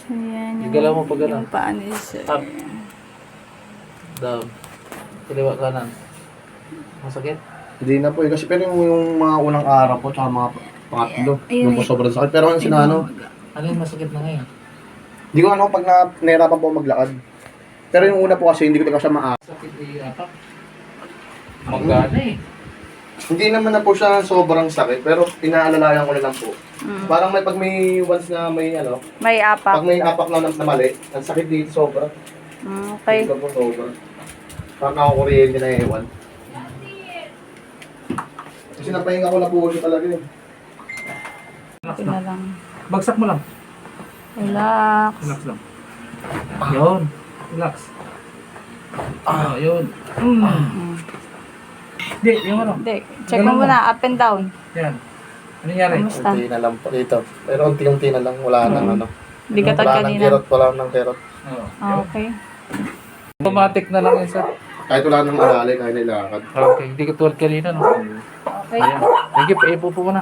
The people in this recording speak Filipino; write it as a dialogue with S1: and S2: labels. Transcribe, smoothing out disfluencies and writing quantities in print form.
S1: Ayan
S2: Igalaw mo pag
S1: yung paa ni sir.
S2: Up. Down. Kaliwa kanan. Masakit?
S3: Hindi na po eh. Kasi pero yung mga unang araw po, tsaka mga pangatlo,
S1: Ayun,
S3: yung po sobrang sakit. Pero ang sinano,
S2: Ano yung masakit na ngayon?
S3: hindi ko ano pag nahirapan po maglakad. Pero yung una po kasi hindi ko talaga siya
S2: Sakit apak. Magana eh.
S3: Hindi naman na po siya sobrang sakit, pero inaalalayan ko na lang po. Parang pag may once na may ano,
S1: May apak.
S3: pag may apak na mali, ang sakit dito sobra.
S1: Okay.
S3: Dito po sobra. Parang nakukuryente na ewan. Kasi napahinga ko na po siya talaga eh.
S2: Relax
S1: Ito na
S2: lang.
S1: lang.
S2: Bagsak mo lang.
S1: Relax.
S2: Relax lang. Yun. Relax. Yun. Hindi, yung ano.
S1: Hindi. Check mo muna. Up and down.
S2: Yan. Ano nangyari?
S1: Kamusta?
S3: Unti na lang po dito. Pero unti-unti na lang. Wala nang ano.
S1: Hindi ka
S3: Wala nang
S1: kanina.
S3: kirot. Wala nang kirot.
S2: Oo.
S1: Okay.
S2: Automatic na lang yun, sir.
S3: Kahit wala nang alali, kahit nilakad.
S2: Okay, hindi ka tulad kanina, no?
S1: Okay.
S2: Ayan. Sige, paipo po muna.